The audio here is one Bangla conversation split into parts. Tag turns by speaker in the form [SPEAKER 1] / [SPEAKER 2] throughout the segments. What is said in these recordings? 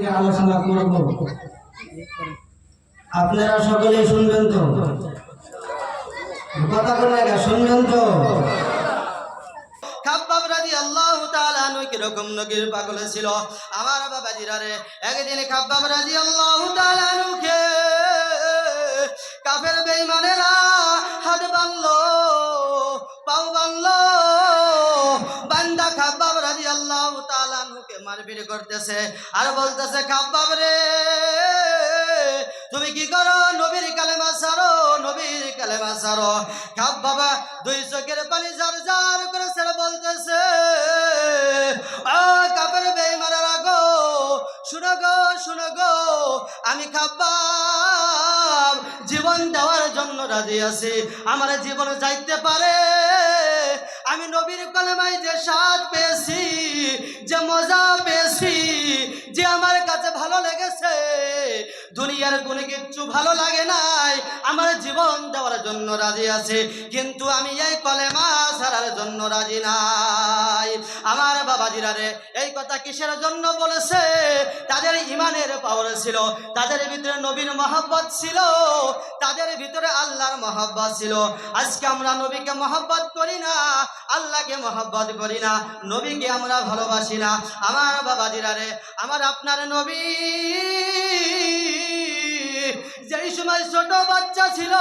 [SPEAKER 1] আলোচনা করব, আপনারা সকলে শুনবেন তো? কথা বলে শুনবেন তো?
[SPEAKER 2] খাব্বাব রাদিয়াল্লাহু তাআলা আনহু কিরকম নবীর পাগল ছিল আমার বাবাজিরা রে। একদিন খাব্বাব রাদিয়াল্লাহু তাআলা আনহুকে কাফের বেঈমানেরা হাত বাঁধলো, পাও বাঁধলো, বান্দা খাব্বাব রাদিয়াল্লাহু তাআলা আনহুকে মারপিট করতেছে আর বলতেছে, খাব্বাব রে তুমি কি করো? নবীর কালেমা ছাড়ো, নবীর কালেমা ছাড়ো। খাব্বাব দুই চোখের পানি ঝার ঝার করে ছেড়ে বলতেছে, কাফের বেঈমানেরা গো, শুনো গো, শুনো গো, আমি খাব্বাব জীবন দেওয়ার জন্য রাজি আছি। আমার জীবন যাইতে পারে, আমি নবীর কলেমায় যে স্বাদ পেয়েছি, যে মজা পেয়েছি, যে আমার কাছে ভালো লেগেছে, দুনিয়ার কোনো কিচ্ছু ভালো লাগে নাই। আমার জীবন দেওয়ার জন্য রাজি আছে, কিন্তু আমি এই কলেমা ছাড়ার জন্য রাজি নাই। আমার বাবাজিরা রে, এই কথা কিসের জন্য বলেছে? তাদের ইমানের পাওয়ার ছিল, তাদের ভিতরে নবীর মহব্বত ছিল, তাদের ভিতরে আল্লাহর মহব্বত ছিল। আজকে আমরা নবীকে মহব্বত করি না, আল্লাহকে মহব্বত করি না, নবীকে আমরা ভালোবাসি না। আমার বাবাজিরা রে, আমার আপনার নবী যেই সময় ছোট বাচ্চা ছিল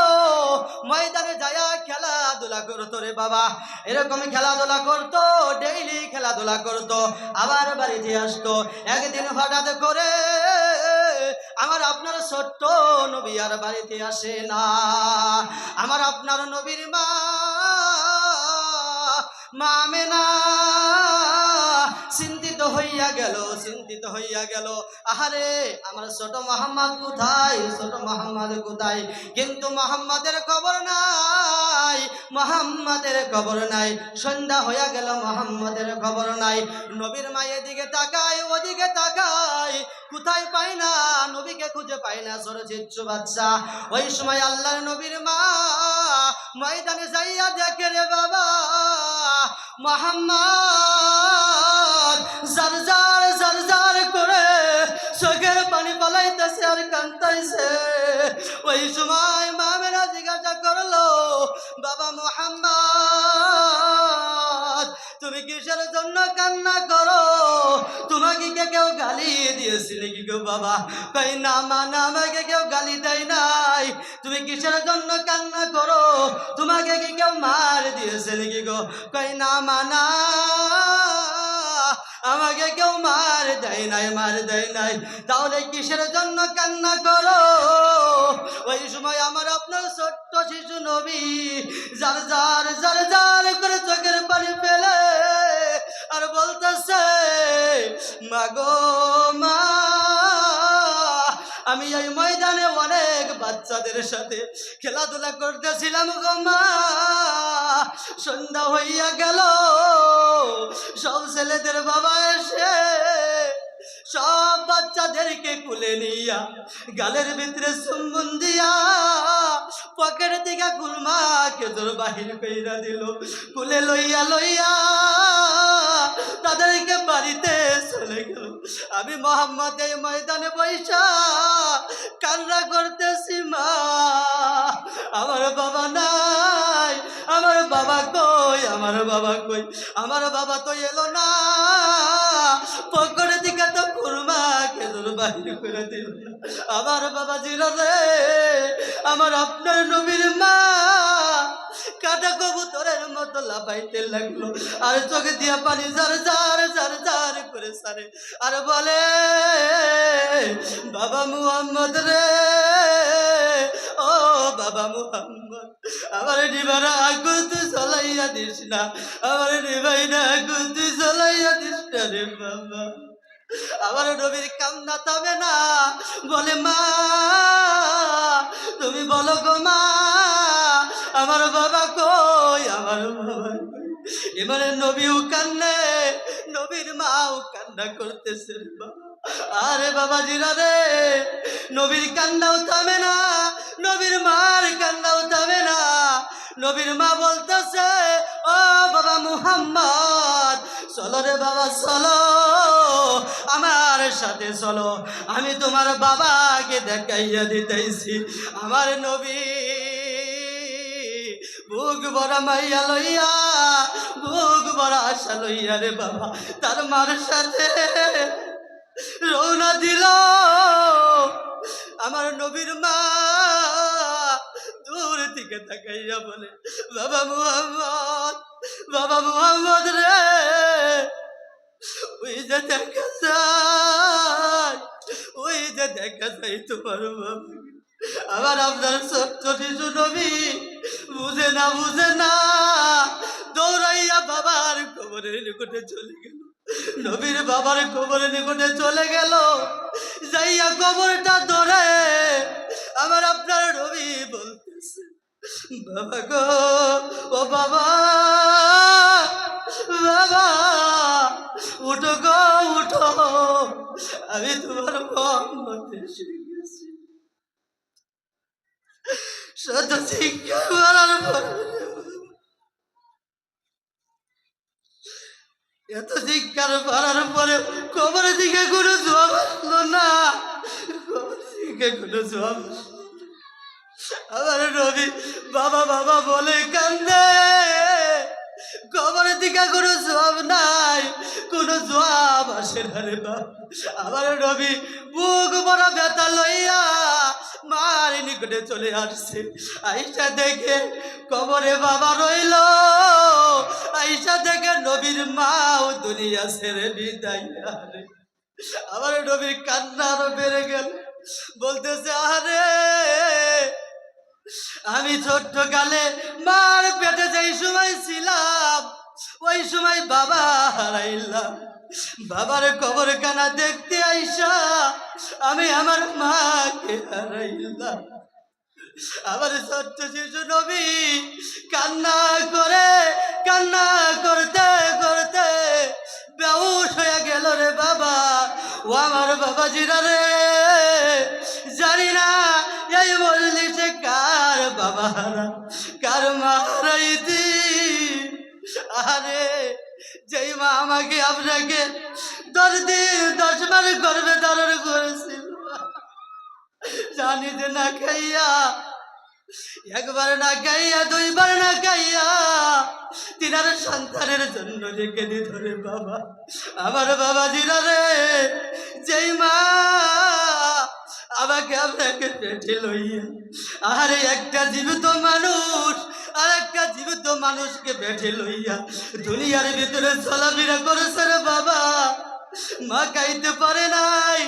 [SPEAKER 2] ময়দানে যায়া খেলাধুলা করতো রে বাবা, এরকম খেলাধুলা করতো, ডেইলি খেলাধুলা করতো, আবার বাড়িতে আসতো। একদিন হঠাৎ করে আমার আপনার ছোট্ট নবী আর বাড়িতে আসে না। আমার আপনার নবীর মা আমেনা চিন্তিত হইয়া গেল, চিন্তিত হইয়া গেল, আহারে আমার ছোট মোহাম্মদ কোথায়, ছোট মোহাম্মদ কোথায়? কিন্তু মোহাম্মদের খবর নাই, মোহাম্মদের খবর নাই। সন্ধ্যা হইয়া গেল, মোহাম্মদের খবর নাই। নবীর মা এদিকে তাকায়, ওদিকে তাকায়, কোথায় পাই না, নবীকে খুঁজে পাই না, ছোট চিচ্ছু বাচ্চা। ওই সময় আল্লাহর নবীর মা ময়দানে যাইয়া দেখে রে বাবা, মোহাম্মদ জারজার জারজার করে চোখের পানি পালাইতেছে আর কাঁদতেছে। ওই সময় মা মেরা জিজ্ঞাসা করলো, বাবা মোহাম্মদ তুমি কিসের জন্য কান্না করো? তোমাকে কে কেউ গালি দিয়েছে নাকি গো বাবা? কই না মা, না, আমাকে কেউ গালি দেয় নাই। তুমি কিসের জন্য কান্না করো? তোমাকে কি কেউ মার দিয়েছে নাকি গো? কই না মা, না, আমাকে কেউ মার দেয় নাই, মার দেয় নাই। তাহলে কিসের জন্য কান্না করো? ওই সময় আমার আপনার ছোট্ট শিশু নবী যার যার যার যার করে চোখের পানি ফেলে আর বলতেছে, মাগো মা, আমি এই ময়দানে অনেক বাচ্চাদের সাথে খেলাধুলা করতেছিলাম গো মা, সন্ধ্যা হইয়া গেল, সব ছেলেদের বাবা এসে সব বাচ্চাদেরকে কুলে নিয়া গালের ভিতরে চুম্বন দিয়া পকেট থেকে কুলমা খেজুর বাহির কইরা দিল, কুলে লইয়া লইয়া তাদেরকে বাড়িতে চলে গেল। আমি মোহাম্মদ এই ময়দানে বৈশা কান্না করতেছি, মা আমার বাবা নাই, আমার বাবা কই, আমার বাবা কই, আমার বাবা তো এলো না, পকেটের দিকে তো কুরমা খেজুর বাহির করে দিল। আমার বাবা জিরা রে, আমার আপনার নবীর মা কাটা কবুতরের মতো লাফাইতে লাগলো আর চোখে দিয়া পানি ঝার ঝার ঝার ঝার করে সারে আর বলে, বাবা মুহাম্মদ রে, ও বাবা মুহাম্মদ, আমার নিবারা আগুন তুই জ্বলাইয়া দিস না, আমার নিবাই না আগুন তুই জ্বলাইয়া দিস না রে বাবা। আমার নবীর কান্না থামে না, বলে, মা তুমি বলো গো মা, আমার বাবা কই, আমার বাবা কই? এবারে নবীও কান্নে, নবীর মাও কান্না করতেছে রে বাবা। আরে বাবা জিরা রে, নবীর কান্নাও থামে না, নবীর মার কান্নাও থামে না, নবীর মা বলতেছে, ও বাবা মুহাম্মদ, চলো রে বাবা চলো, আমার সাথে চলো, আমি তোমার বাবাকে দেখাইয়া দিতেছি। আমার নবী বুক ভরা মাইয়া লইয়া, বুক ভরা আশা লইয়া রে বাবা তার মার সাথে রওনা দিল। আমার নবীর মা দূর থেকে তাকাইয়া বলে, বাবা মুহাম্মদ, বাবা মুহাম্মদ রে, ওই যে দেখা যায়, ওই যে দেখা যায় তোমার বাবা। আবার আপনার ছোট্ট শিশু নবী বুঝে না, বুঝে না, দৌড়াইয়া বাবার কবরের নিকটে চলে গেল। নবীর বাবার কবরের নিকটে চলে গেল, যাইয়া কবরটা ধরে আমার আপনার নবী বলতেছে, বাবা গো, ও বাবা, বাবা উঠো গো উঠো, আমি তোমার মোহাম্মদ এসে গেছি। শত শিক্ষা করার পরে, এত শিক্ষার করার পরে কবরের দিকে কোনো জবাব আসলো না, কবরের দিকে কোনো জবাব আসলো না। আমার নবী বাবা বাবা বলে কান্দে, কবরের দিকে কোনো জবাব নাই, কোনো জবাব আসে না রে বাবা। আমার নবী বুক ভরা ব্যথা লইয়া মার নিকটে চলে আসছে। আইসা দেখে কবরে বাবা রইল, আইসা দেখে নবীর মাও দুনিয়া ছেড়ে বিদায়। আমার নবীর কান্না আরো বেড়ে গেল, বলতেছে, আরে আমি ছোট্ট কালে মার পেটে যেই সময় ছিলাম, ওই সময় বাবা হারাইলাম। বাবার কবর কানা দেখতে আইসা আমি আমার মাকে হারাইলাম। আমার ছোট্ট শিশু নবী কান্না করে, কান্না করতে করতে বেহুশ হয়ে গেল রে বাবা। ও আমার বাবাজিরা রে, জানি না এই মজলিসে কার বাবা হারা, কার মা হারাইতি। আরে যেই মা আমাকে আপনাকে 10 দিন 10 বার করবে ধারণ করেছিল, জানি যে না খাইয়া, একবার না খাইয়া, 2 বার না খাইয়া, তিনার সন্তানের জন্য রেখে দিত রে বাবা। আমার বাবাজিরা রে, যেই মা আমাকে আপনাকে পেটে লইয়া, আরে একটা জীবিত মানুষ আর একটা জীবিত মানুষকে পেটে লইয়া দুনিয়ার ভিতরে চলাফেরা করেছে রে বাবা। মা খাইতে পারে নাই,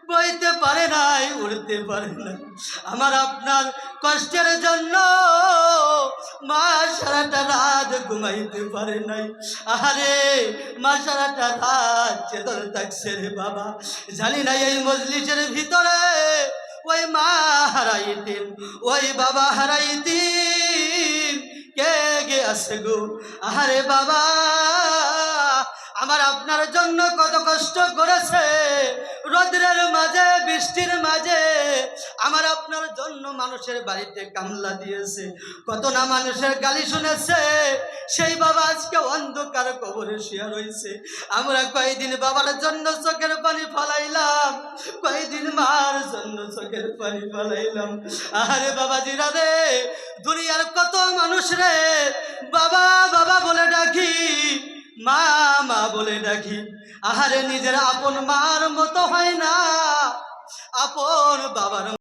[SPEAKER 2] বইতে পারে নাই, উড়তে পারে না। আমার আপনার কষ্টের জন্য মা সারাটা রাত ঘুমাইতে পারে নাই। আরে মা সারাটা রাত চেতন থাকছে রে বাবা। জানি না এই মজলিসের ভিতরে ওই মা হারাইতেন, ওই বাবা হারাইতেন, কে গে আছে গো? আরে বাবা আমার আপনার জন্য কত কষ্ট করেছে, রোদ্রের মাঝে, বৃষ্টির মাঝে আমার আপনার জন্য মানুষের বাড়িতে কামলা দিয়েছে, কত না মানুষের গালি শুনেছে। সেই বাবা আজকে অন্ধকার কবরে শুয়ে রয়েছে। আমরা কয়েকদিন বাবার জন্য চোখের পানি ফলাইলাম, কয়েকদিন মার জন্য চোখের পানি ফলাইলাম। আরে বাবাজিরা রে, দুনিয়ার কত মানুষ রে বাবা বাবা বলে ডাকি, মা মা বলে ডাকি। আহারে নিজের আপন মার মতো হয় না, আপন বাবার